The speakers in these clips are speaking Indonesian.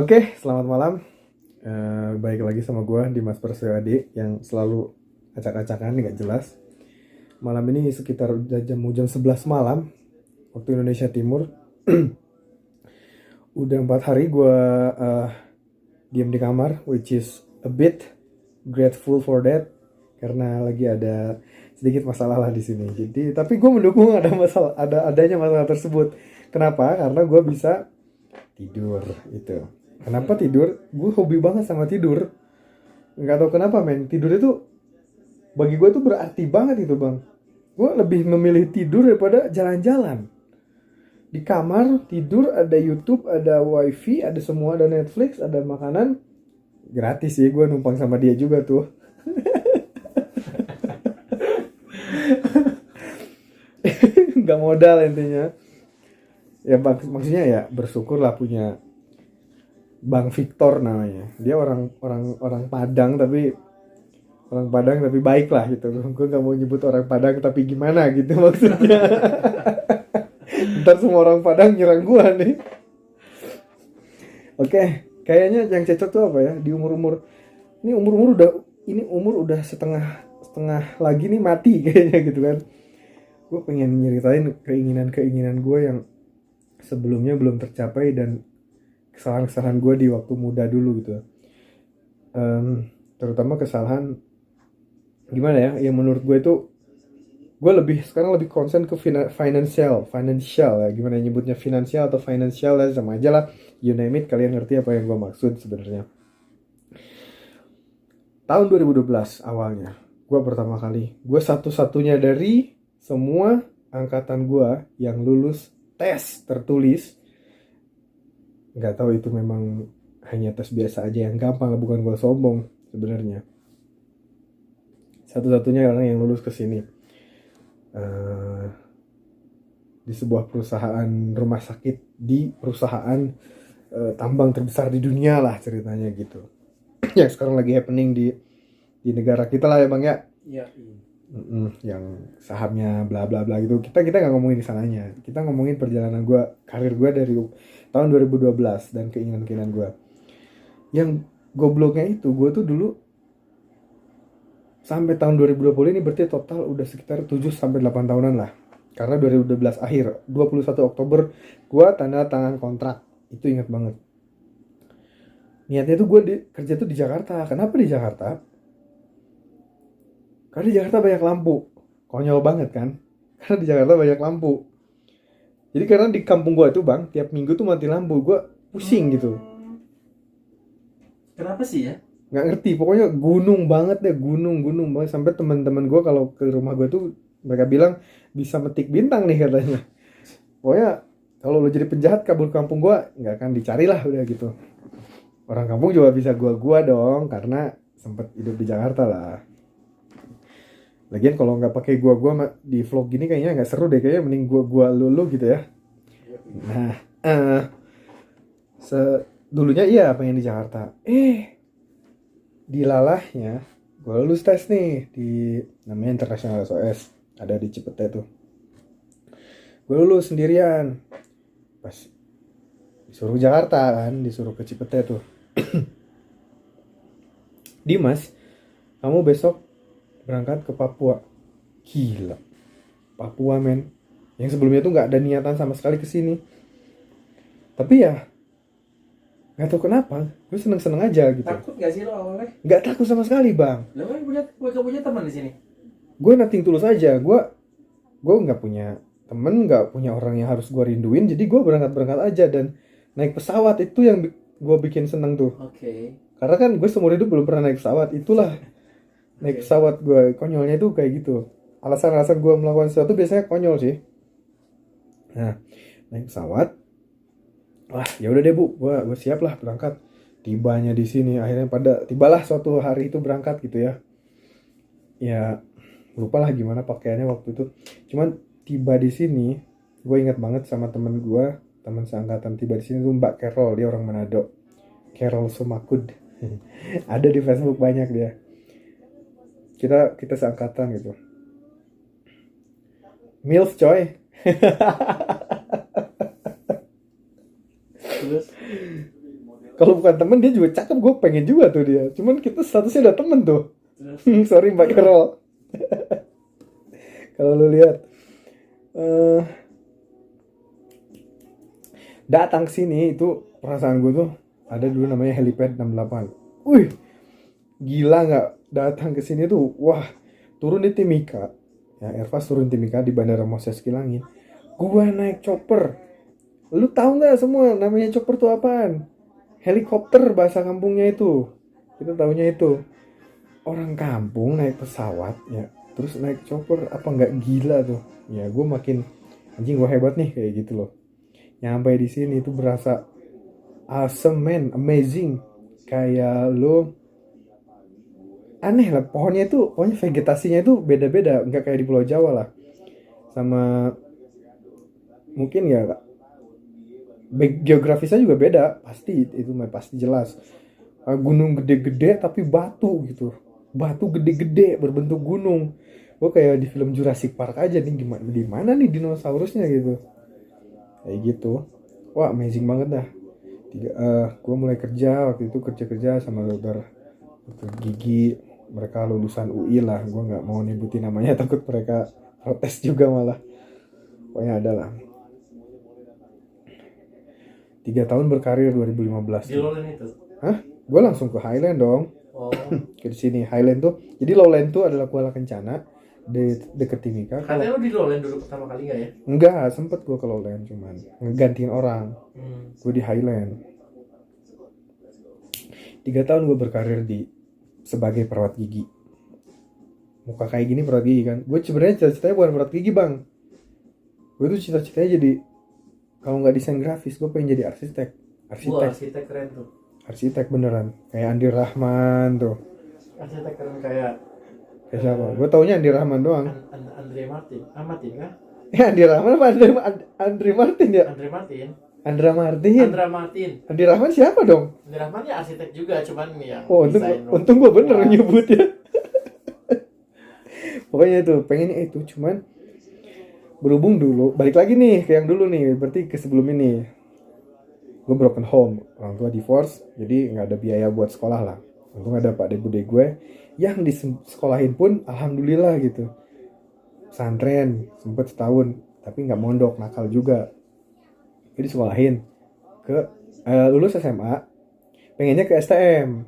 Oke, selamat malam. Baik lagi sama gue Dimas Persiwadi yang selalu acak-acakan nggak jelas. Malam ini sekitar udah jam 11 malam waktu Indonesia Timur. Udah 4 hari gue diam di kamar, which is a bit grateful for that karena lagi ada sedikit masalah lah di sini. Jadi, tapi gue mendukung adanya masalah tersebut. Kenapa? Karena gue bisa tidur itu. Kenapa tidur? Gue hobi banget sama tidur. Nggak tahu kenapa men. Tidur itu bagi gue tuh berarti banget itu bang. Gue lebih memilih tidur daripada jalan-jalan. Di kamar tidur ada YouTube, ada wifi, ada semua, ada Netflix, ada makanan. Gratis sih, gue numpang sama dia juga tuh. Nggak modal intinya. Ya maksudnya ya bersyukur lah punya Bang Victor namanya. Dia orang Padang tapi baik lah gitu. Gue nggak mau nyebut orang Padang tapi gimana gitu maksudnya. Ntar semua orang Padang nyerang gue nih. Oke, kayaknya yang cocok tuh apa ya di umur udah setengah lagi nih mati kayaknya gitu kan. Gue pengen nyeritain keinginan gue yang sebelumnya belum tercapai dan kesalahan-kesalahan gue di waktu muda dulu gitu. Terutama kesalahan gimana ya yang menurut gue itu gue sekarang lebih concern ke financial ya, gimana nyebutnya finansial atau financial lah sama aja lah, you name it, kalian ngerti apa yang gue maksud sebenarnya. Tahun 2012 awalnya gue satu-satunya dari semua angkatan gue yang lulus tes tertulis. Nggak tahu itu memang hanya tes biasa aja yang gampang, bukan gue sombong sebenarnya. Satu-satunya orang yang lulus ke sini di sebuah perusahaan rumah sakit, di perusahaan tambang terbesar di dunia lah ceritanya gitu. Yang sekarang lagi happening di negara kita lah ya bang ya. Iya. Yang sahamnya bla bla bla gitu. Kita nggak ngomongin di sananya. Kita ngomongin perjalanan gue, karir gue dari tahun 2012 dan keinginan gue. Yang gobloknya itu gue tuh dulu sampai tahun 2020 ini berarti total udah sekitar 7-8 tahunan lah. Karena 2012 akhir, 21 Oktober gue tanda tangan kontrak. Itu ingat banget. Niatnya tuh gue kerja tuh di Jakarta. Kenapa di Jakarta? Karena di Jakarta banyak lampu. Konyol banget kan? Karena di Jakarta banyak lampu. Jadi karena di kampung gue tuh bang, tiap minggu tuh mati lampu. Gue pusing gitu. Kenapa sih ya? Nggak ngerti, pokoknya gunung banget deh, gunung banget. Sampai teman-teman gue kalau ke rumah gue tuh mereka bilang bisa metik bintang nih katanya. Pokoknya kalau lo jadi penjahat kabur kampung gue nggak akan dicari lah udah gitu. Orang kampung juga bisa gua dong karena sempet hidup di Jakarta lah. Lagian kalau nggak pakai gua di vlog gini kayaknya nggak seru deh, kayaknya mending gua lu gitu ya. Nah, dulunya iya pengen di Jakarta. Dilalahnya gue lulus tes nih di namanya International SOS, ada di Cipete tuh. Gue lulus sendirian. Pas disuruh Jakarta kan, disuruh ke Cipete tuh. Dimas, kamu besok berangkat ke Papua. Gila, Papua men. Yang sebelumnya tuh nggak ada niatan sama sekali ke sini. Tapi ya nggak tahu kenapa, gue seneng aja gitu. Takut gak sih lo awalnya? Nggak takut sama sekali bang. Lo kan punya teman di sini. Gue nothing tulus aja. Gue nggak punya temen, nggak punya orang yang harus gue rinduin. Jadi gue berangkat aja dan naik pesawat itu yang gue bikin seneng tuh. Oke. Karena kan gue seumur hidup belum pernah naik pesawat. Itulah naik pesawat gue, konyolnya tuh kayak gitu. Alasan-alasan gue melakukan sesuatu biasanya konyol sih. Nah, naik pesawat. Wah, ya udah deh Bu, gue siap lah berangkat. Tibanya di sini akhirnya tibalah suatu hari itu berangkat gitu ya. Ya, lupa lah gimana pakaiannya waktu itu. Cuman tiba di sini, gue ingat banget sama temen seangkatan tiba di sini tuh Mbak Carol, dia orang Manado. Carol Sumakud. Ada di Facebook banyak dia. Kita seangkatan gitu. MILF coy. Terus Kalau bukan temen dia juga cakep, gue pengen juga tuh dia. Cuman kita statusnya udah temen tuh. Terus Sorry Mbak Carol. Kalau lu lihat eh datang sini itu perasaan gue tuh ada dulu namanya helipad 68. Wih, gila nggak datang ke sini tuh. Wah, turun di Timika. Ya, Airfast turun Timika di Bandara Moses Kilangin. Gua naik chopper. Lu tahu nggak semua namanya chopper tuh apaan? Helikopter bahasa kampungnya itu. Kita tahunya itu. Orang kampung naik pesawat ya, terus naik chopper, apa nggak gila tuh? Ya gue makin anjing, gue hebat nih kayak gitu loh. Nyampe di sini tuh berasa awesome man, amazing. Kayak lo aneh lah, pohonnya itu, pokoknya vegetasinya itu beda-beda, nggak kayak di Pulau Jawa lah. Sama mungkin ya geografisnya juga beda, pasti itu mah pasti jelas. Gunung gede-gede tapi batu gitu, batu gede-gede berbentuk gunung. Gue kayak di film Jurassic Park aja nih, di mana nih dinosaurusnya gitu, kayak gitu. Wah, amazing banget dah. Gue mulai kerja waktu itu, kerja sama dokter gigi, mereka lulusan UI lah, gue nggak mau nyebutin namanya takut mereka protes juga malah. Pokoknya ada lah. 3 tahun berkarir 2015. di Lowland itu. Hah? Gue langsung ke Highland dong. Oh, Ke sini Highland tuh. Jadi Lowland tuh adalah Kuala Kencana di deket Timika. katanya lu di Lowland dulu pertama kali nggak ya? Enggak, sempet gue ke Lowland cuman ngegantiin orang. Gue di Highland. 3 tahun gue berkarir sebagai perawat gigi. Muka kayak gini perawat gigi kan. Gue sebenarnya cita-citanya bukan perawat gigi bang. Gue tuh cita-citanya jadi, kalau nggak desain grafis, gue pengen jadi arsitek. Wah, arsitek keren tuh. Arsitek beneran. Kayak Andi Rahman tuh. Arsitek keren kayak Kayak siapa? Gue taunya Andi Rahman doang. Andre Martin. Martin kah? Andi Rahman apa Andre Martin ya? Andre Martin. Andra Martin. Andra Martin. Andi Rahman siapa dong? Andi Rahman ya arsitek juga, cuman ya. Oh, untung gue bener nyebutnya. Pokoknya itu, pengennya itu, cuman berhubung dulu, balik lagi nih ke yang dulu nih, berarti ke sebelum ini. Gue broken home, orang tua divorce, jadi nggak ada biaya buat sekolah lah. Untung ada pak bude gue yang disekolahin pun alhamdulillah gitu. Pesantren sempet setahun, tapi nggak mondok, nakal juga. Jadi sekolahin ke lulus SMA, pengennya ke STM.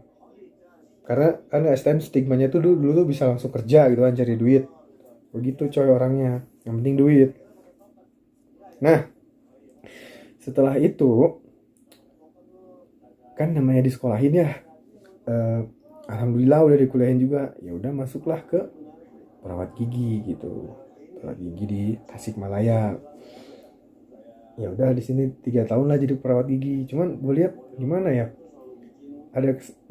Karena kan STM stigmanya tuh dulu tuh bisa langsung kerja gitu kan, cari duit. Begitu coy orangnya, yang penting duit. Nah, setelah itu kan namanya disekolahin ya, alhamdulillah udah dikuliahin juga, ya udah masuklah ke perawat gigi gitu, perawat gigi di Tasikmalaya. Ya udah di sini 3 tahun lah jadi perawat gigi. Cuman gue lihat gimana ya,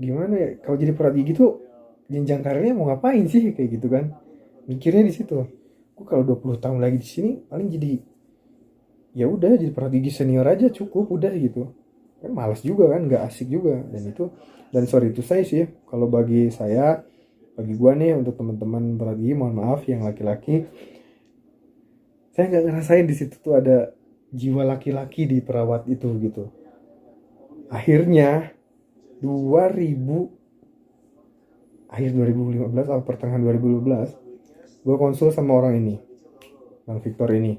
gimana ya, kalau jadi perawat gigi tuh jenjang karirnya mau ngapain sih kayak gitu kan, mikirnya di situ. Gue kalau 20 tahun lagi di sini paling jadi, ya udah jadi perawat gigi senior aja cukup udah gitu kan, malas juga kan, nggak asik juga. Dan sorry itu saya sih, kalau bagi gua nih, untuk teman-teman perawat gigi mohon maaf yang laki-laki, saya nggak ngerasain di situ tuh ada jiwa laki-laki di perawat itu gitu. Akhirnya 2015 atau pertengahan 2015 gue konsul sama orang ini, Bang Victor ini,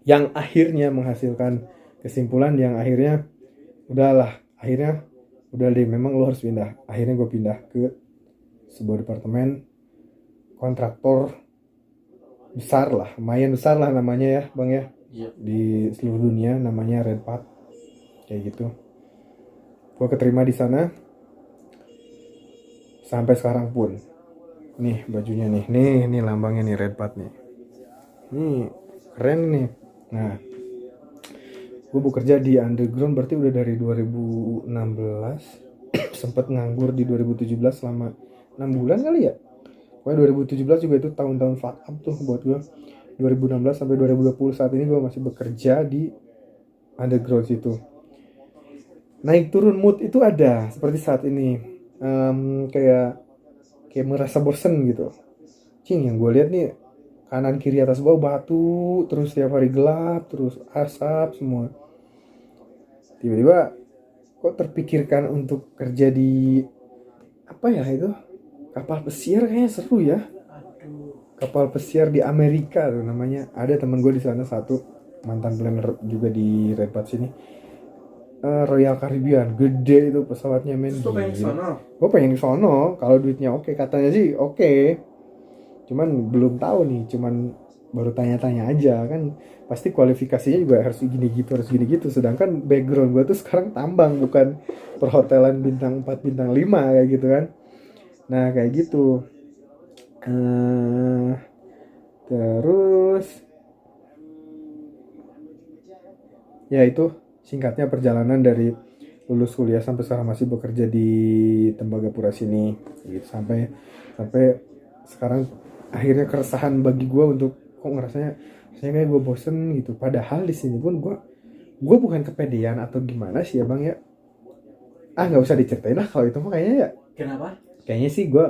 yang akhirnya menghasilkan kesimpulan yang akhirnya udah deh, memang lo harus pindah. Akhirnya gue pindah ke sebuah departemen kontraktor besar lah, lumayan besar lah namanya ya bang ya. Iya. Di seluruh dunia namanya Redpath kayak gitu. Gue keterima di sana sampai sekarang pun. Nih bajunya nih lambangnya nih, Redpath nih. Nih keren nih. Nah, gue bekerja di underground berarti udah dari 2016. Sempet nganggur di 2017 selama 6 bulan kali ya. Pokoknya 2017 juga itu tahun-tahun fuck up tuh buat gue. 2016 sampai 2020 saat ini gue masih bekerja di underground situ. Naik turun mood itu ada seperti saat ini, kayak merasa bosen gitu. Yang gue lihat nih, kanan kiri atas bawah batu terus, tiap hari gelap terus, asap semua. Tiba-tiba kok terpikirkan untuk kerja di apa ya itu, kapal pesiar, kayaknya seru ya. Aduh. Kapal pesiar di Amerika tuh namanya. Ada teman gue di sana satu, mantan planner juga di Redpath sini. Royal Caribbean, gede itu pesawatnya men. Terus lu pengen kesana? Gue pengen di sono kalau duitnya oke, katanya sih oke. Cuman belum tahu nih, cuman baru tanya-tanya aja kan. Pasti kualifikasinya juga harus gini gitu, harus gini gitu. Sedangkan background gue tuh sekarang tambang, bukan perhotelan bintang 4 bintang 5 kayak gitu kan. Nah kayak gitu. Terus ya itu singkatnya perjalanan dari lulus kuliah sampai sekarang masih bekerja di Tembagapura sini gitu. Sampai sekarang akhirnya keresahan bagi gue untuk kok ngerasanya kayak gue bosen gitu. Padahal di sini pun gue bukan kepedean atau gimana sih ya bang ya. Nggak usah diceritain lah kalau itu mah kayaknya ya. Kenapa? Kayaknya sih gue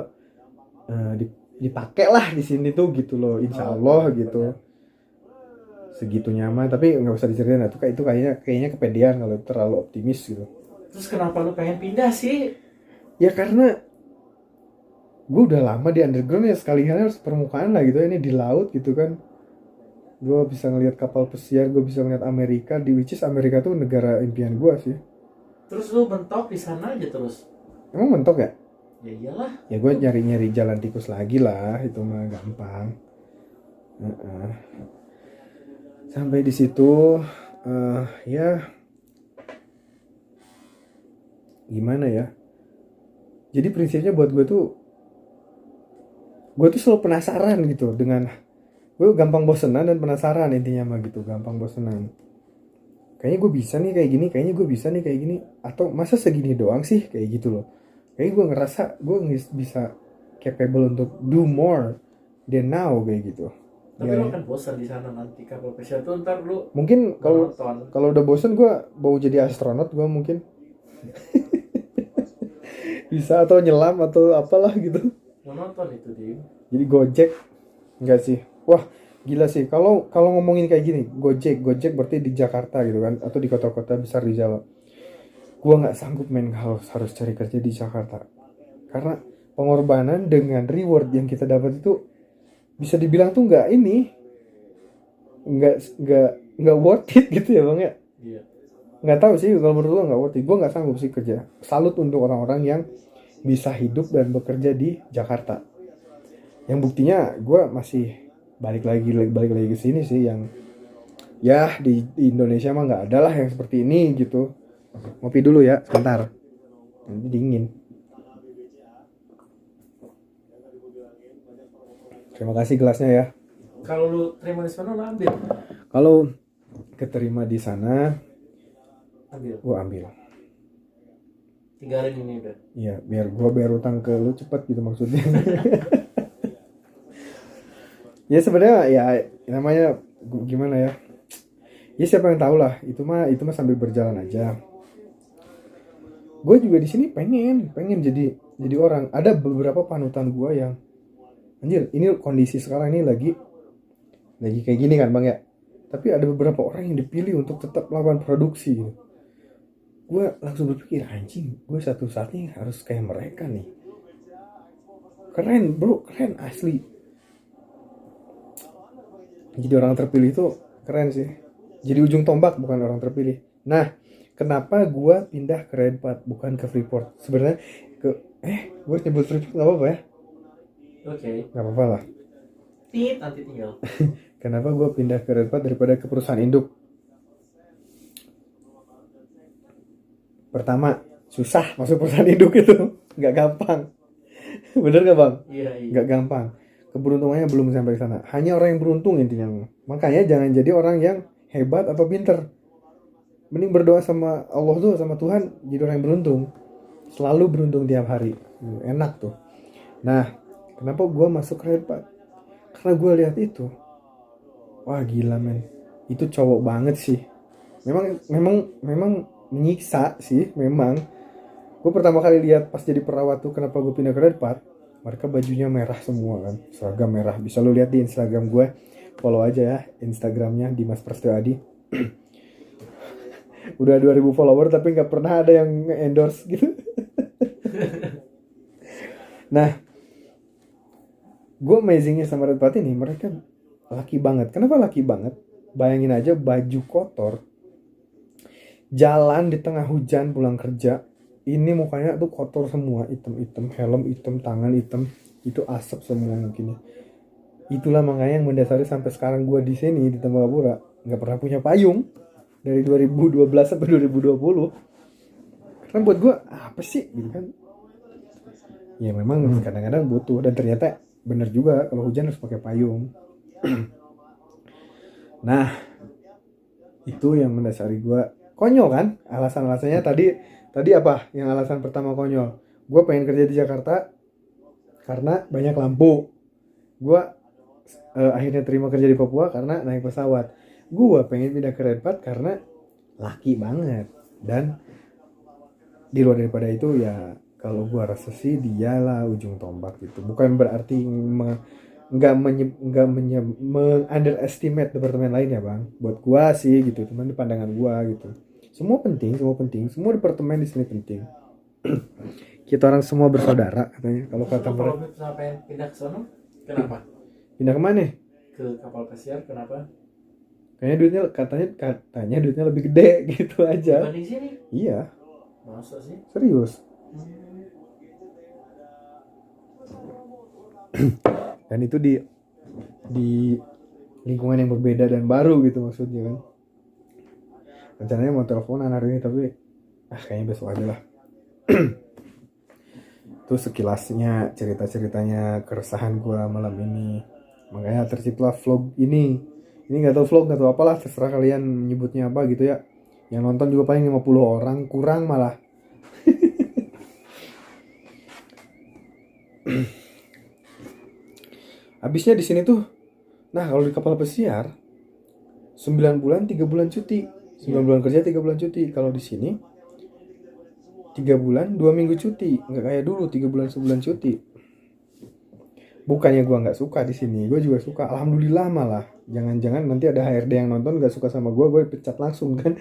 dipakai lah di sini tuh gitu loh, insya Allah gitu. Segitu nyaman, tapi nggak usah diceritain itu kayaknya kepedean kalau terlalu optimis gitu. Terus kenapa lu pengen pindah sih? Ya karena gue udah lama di underground ya, sekalian harus permukaan lah gitu, ini di laut gitu kan. Gue bisa ngelihat kapal pesiar, gue bisa ngeliat Amerika, di which is Amerika tuh negara impian gue sih. Terus lu mentok di sana aja terus? Emang mentok ya? Ya iyalah. Ya gue nyari jalan tikus lagi lah, itu mah gampang. Sampai di situ ya gimana ya, jadi prinsipnya buat gue tuh selalu penasaran gitu, dengan gue gampang bosenan dan penasaran, intinya mah gitu, gampang bosenan. Kayaknya gue bisa nih kayak gini, kayaknya gue bisa nih kayak gini, atau masa segini doang sih kayak gitu loh. Kayaknya gue ngerasa gue bisa capable untuk do more than now kayak gitu. Tapi Ya, lu kan bosan di sana nanti kapal pesiar tuh, ntar lu mungkin nonton. kalau udah bosen gue mau jadi astronot, gue mungkin bisa, atau nyelam atau apalah gitu. Mau nonton itu dia. Jadi Gojek enggak sih. Wah, gila sih. Kalau ngomongin kayak gini, Gojek berarti di Jakarta gitu kan, atau di kota-kota besar di Jawa. Gua nggak sanggup men kalau harus cari kerja di Jakarta. Karena pengorbanan dengan reward yang kita dapat itu bisa dibilang tuh nggak worth it gitu ya bang ya. Iya. Nggak tahu sih kalau menurut gua nggak worth it. Gua nggak sanggup sih kerja. Salut untuk orang-orang yang bisa hidup dan bekerja di Jakarta. Yang buktinya gue masih balik lagi ke sini sih, yang ya di Indonesia mah nggak ada lah yang seperti ini gitu. Ngopi dulu ya sebentar, nanti dingin. Terima kasih gelasnya ya. Kalau lu terima di sana lu ambil. Kalau keterima di sana Ambil. gue ambil. Tinggalin ini udah. Iya, biar gue bayar utang ke lu cepet gitu maksudnya. Ya sebenarnya ya namanya gimana ya? Ya siapa yang tahu lah, itu mah sambil berjalan aja. Gue juga di sini pengen jadi orang. Ada beberapa panutan gue yang anjir, ini kondisi sekarang ini lagi kayak gini kan bang ya. Tapi ada beberapa orang yang dipilih untuk tetap melakukan produksi gitu. Gue langsung berpikir, anjing, gue satu saatnya harus kayak mereka nih. Keren bro, keren asli. Jadi orang terpilih itu keren sih. Jadi ujung tombak, bukan orang terpilih. Nah, kenapa gue pindah ke Redpath bukan ke Freeport? Sebenarnya gue nyebut Freeport nggak apa-apa ya? Oke. Nggak apa-apa lah. Nanti tinggal. Kenapa gue pindah ke Redpath daripada ke perusahaan induk? Pertama, susah masuk perusahaan induk itu. Nggak gampang. Bener gak bang? Iya. Nggak gampang. Keberuntungannya belum sampai ke sana. Hanya orang yang beruntung intinya. Makanya jangan jadi orang yang hebat atau pinter. Mending berdoa sama Allah tuh, sama Tuhan, jadi orang yang beruntung. Selalu beruntung tiap hari. Enak tuh. Nah, kenapa gue masuk Redpath? Karena gue lihat itu. Wah gila men. Itu cowok banget sih. Memang menyiksa sih, memang. Gue pertama kali lihat pas jadi perawat tuh, kenapa gue pindah ke Redpath. Mereka bajunya merah semua kan, seragam merah. Bisa lu lihat di Instagram gue, follow aja ya Instagramnya Dimas Prasetyo Adi. Udah 2000 follower tapi nggak pernah ada yang endorse gitu. Nah, gue amazingnya sama Red Party nih, mereka laki banget. Kenapa laki banget? Bayangin aja baju kotor, jalan di tengah hujan pulang kerja, ini mukanya tuh kotor semua, hitam-hitam, helm hitam, tangan hitam, itu asap semua mungkin. Itulah makanya yang mendasari sampai sekarang gue di sini di Tembagapura nggak pernah punya payung dari 2012 sampai 2020. Karena buat gue apa sih gitu kan? Ya memang kadang-kadang butuh, dan ternyata bener juga kalau hujan harus pakai payung. Nah, itu yang mendasari gue. Konyol kan alasan-alasannya tadi apa yang alasan pertama konyol? Gue pengen kerja di Jakarta karena banyak lampu. Gue akhirnya terima kerja di Papua karena naik pesawat. Gue pengen pindah ke Redpat karena laki banget. Dan di luar daripada itu ya, kalau gue rasa sih dialah ujung tombak gitu. Bukan berarti underestimate departemen lain ya bang. Buat gue sih gitu, cuman di pandangan gue gitu. Semua penting, semua departemen di sini penting. Kita orang semua bersaudara katanya. Kalau kata Kalau mereka. misalnya pengen pindah ke sono, kenapa? Pindah kemana? Ke kapal pesiar, kenapa? Kayaknya katanya duitnya lebih gede gitu aja. Dibanding sini? Iya, Masa sih? serius. Dan itu di lingkungan yang berbeda dan baru gitu maksudnya kan. Rencananya mau teleponan hari ini tapi kayaknya besok aja lah. Itu sekilasnya cerita-ceritanya keresahan gua malam ini. Makanya terciptalah vlog ini. Ini nggak tahu vlog, nggak tahu apalah, terserah kalian menyebutnya apa gitu ya. Yang nonton juga paling 50 orang, kurang malah. Habisnya di sini tuh, nah kalau di kapal pesiar 9 bulan 3 bulan cuti, 9 bulan kerja 3 bulan cuti. Kalau di sini 3 bulan 2 minggu cuti, nggak kayak dulu 3 bulan sebulan cuti. Bukannya gue nggak suka di sini, gue juga suka, alhamdulillah malah. Jangan-jangan nanti ada HRD yang nonton nggak suka sama gue pecat langsung kan.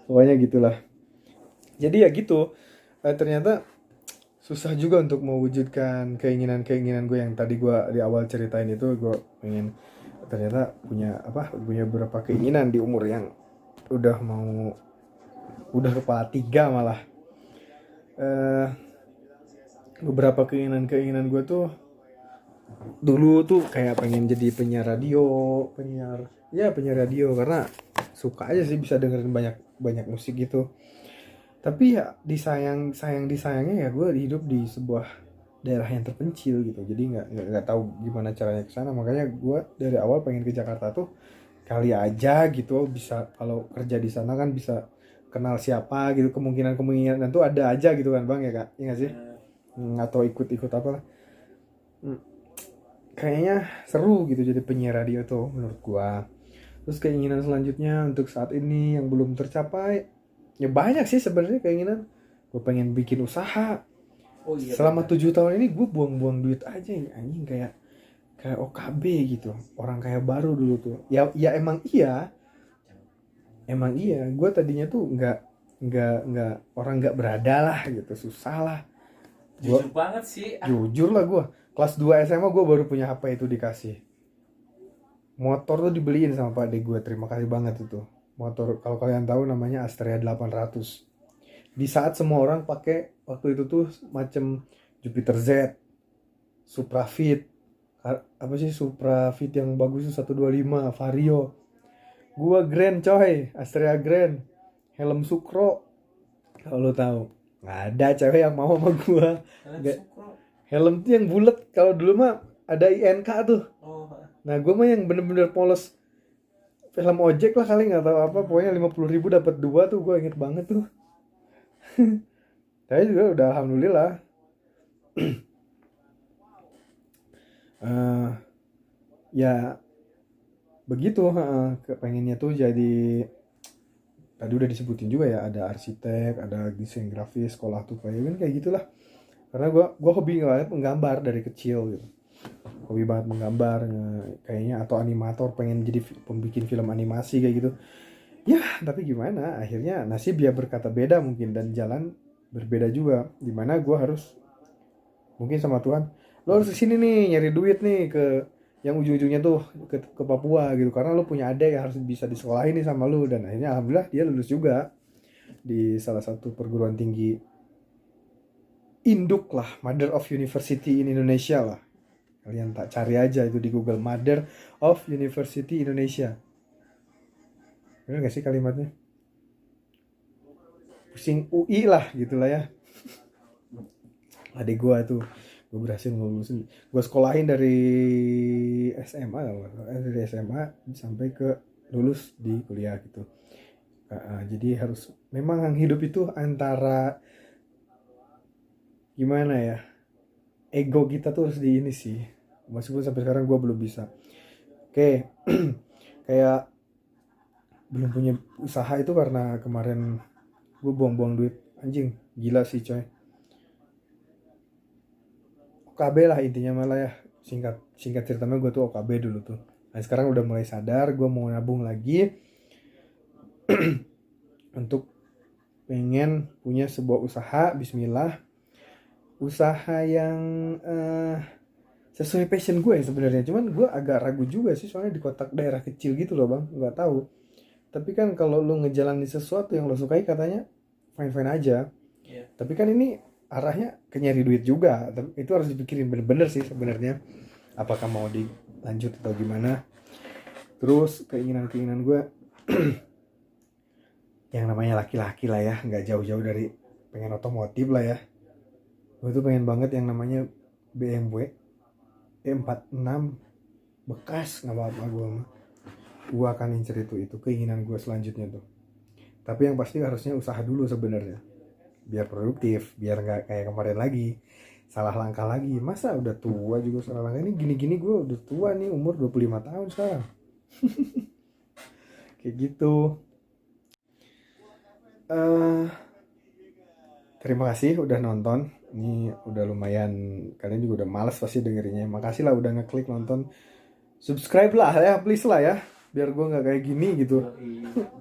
Pokoknya gitulah. Jadi ya gitu, ternyata susah juga untuk mewujudkan keinginan-keinginan gue yang tadi gue di awal ceritain itu. Gue pengen ternyata punya beberapa keinginan di umur yang udah kepala 3 malah. Beberapa keinginan gue tuh dulu tuh kayak pengen jadi penyiar radio karena suka aja sih bisa dengerin banyak musik gitu. Tapi ya disayangnya ya gue hidup di sebuah daerah yang terpencil gitu, jadi nggak tahu gimana caranya ke sana. Makanya gue dari awal pengen ke Jakarta tuh kali aja gitu, bisa kalau kerja di sana kan bisa kenal siapa gitu, kemungkinan tuh ada aja gitu kan bang, ya kak, ya nggak sih? Atau ikut apalah. Kayaknya seru gitu jadi penyiar radio tuh menurut gue. Terus keinginan selanjutnya untuk saat ini yang belum tercapai, ya banyak sih sebenarnya keinginan. Gue pengen bikin usaha. Oh iya. Selama 7 tahun ini gue buang-buang duit aja anjing, kayak OKB gitu, orang kaya baru dulu tuh. Ya emang iya. Gue tadinya tuh nggak orang nggak berada lah gitu, susah lah. Jujur banget sih. Jujur lah gue. Kelas 2 SMA gue baru punya HP itu dikasih. Motor tuh dibeliin sama Pak Ade gue, terima kasih banget itu. Motor kalau kalian tahu namanya Astrea 800. Di saat semua orang pakai waktu itu tuh macam Jupiter Z, Supra Fit, Supra Fit yang bagus tuh 125, Vario. Gua Grand coy, Astrea Grand, helm Sukro. Kalau lo tahu, nggak ada cewek yang mau sama gua. Helm tuh yang bulat, kalau dulu mah ada INK tuh. Nah gue mah yang bener-bener polos, film ojek lah kali, nggak tahu apa, pokoknya 50.000 dapat 2 tuh, gue inget banget tuh. Saya juga udah alhamdulillah. Ya begitu, pengennya tuh jadi, tadi udah disebutin juga ya, ada arsitek, ada desain grafis, sekolah tuh kayak gitulah. Karena gue hobi banget menggambar dari kecil gitu. hobi banget menggambar kayaknya, atau animator, pengen jadi pembikin film animasi kayak gitu. Ya tapi gimana, akhirnya nasib ya berkata beda mungkin, dan jalan berbeda juga, dimana gue harus mungkin sama Tuhan, lo harus kesini nih nyari duit nih ke yang ujung-ujungnya tuh ke Papua gitu, karena lo punya adik yang harus bisa disekolahin nih sama lo. Dan akhirnya alhamdulillah dia lulus juga di salah satu perguruan tinggi induk lah, Mother of University in Indonesia lah. Kalian tak cari aja itu di Google, Mother of University Indonesia. Bener gak sih kalimatnya? Pusing UI lah gitulah ya. Adik gue tuh, gue berhasil ngelulusin. Gue sekolahin dari SMA, dari SMA sampai ke lulus di kuliah gitu. Jadi harus, memang hidup itu antara gimana ya, ego kita tuh harus di ini sih. Meskipun sampai sekarang gue belum bisa. Oke, kayak belum punya usaha itu karena kemarin gue buang-buang duit, anjing gila sih coy. OKB lah intinya malah ya, singkat ceritanya gue tuh OKB dulu tuh. Nah sekarang udah mulai sadar, gue mau nabung lagi untuk pengen punya sebuah usaha, bismillah, usaha yang sesuai passion gue sebenarnya. Cuman gue agak ragu juga sih, soalnya di kotak daerah kecil gitu loh bang, nggak tahu. Tapi kan kalau lo ngejalanin sesuatu yang lo sukai katanya fine-fine aja. Iya. Tapi kan ini arahnya ke nyari duit juga. Tapi itu harus dipikirin bener-bener sih sebenarnya. Apakah mau dilanjut atau gimana. Terus keinginan-keinginan gue yang namanya laki-laki lah ya, nggak jauh-jauh dari pengen otomotif lah ya. Gue tuh pengen banget yang namanya BMW E46 bekas, nggak apa-apa gue akan incer itu keinginan gue selanjutnya tuh. Tapi yang pasti harusnya usaha dulu sebenarnya, biar produktif, biar nggak kayak kemarin lagi salah langkah lagi. Masa udah tua juga salah langkah, ini gini-gini gue udah tua nih, umur 25 tahun sekarang. Kayak gitu. Terima kasih udah nonton. Ini udah lumayan, kalian juga udah males pasti dengerinnya. Makasih lah udah ngeklik nonton. Subscribe lah ya, please lah ya, biar gue nggak kayak gini gitu.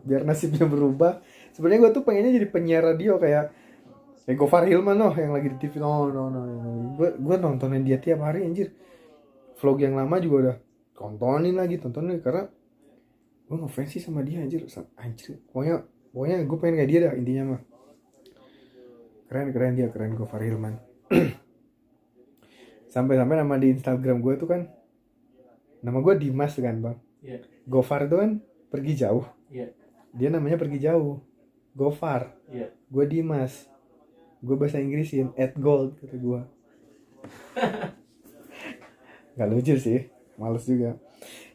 Biar nasibnya berubah. Sebenarnya gue tuh pengennya jadi penyiar radio kayak Gofar Hilman loh, yang lagi di TV. No. Gue nontonin dia tiap hari anjir. Vlog yang lama juga udah tontonin karena gue ngefans sih sama dia anjir. Pokoknya gue pengen kayak dia dah intinya mah. Keren dia, Gofar Hilman. Sampai-sampai nama di Instagram gue tuh kan, nama gue Dimas kan bang. Iya. Gofar itu kan pergi jauh. Iya. Dia namanya pergi jauh. Gofar. Iya. Gue Dimas. Gue bahasa Inggrisin @gold kata gue. Gak lucu sih, males juga.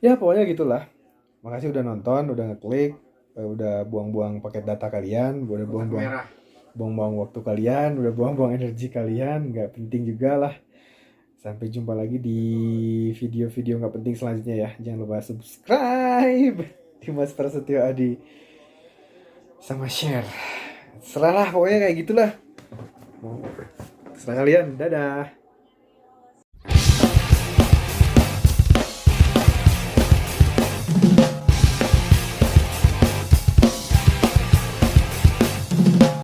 Ya pokoknya gitulah. Makasih udah nonton, udah ngeklik, udah buang-buang paket data kalian, udah buang-buang waktu kalian, udah buang-buang energi kalian, nggak penting juga lah. Sampai jumpa lagi di video-video nggak penting selanjutnya ya. Jangan lupa subscribe Dimas Prasetyo Adi, sama share. Serah lah pokoknya kayak gitulah. Serah kalian, dadah.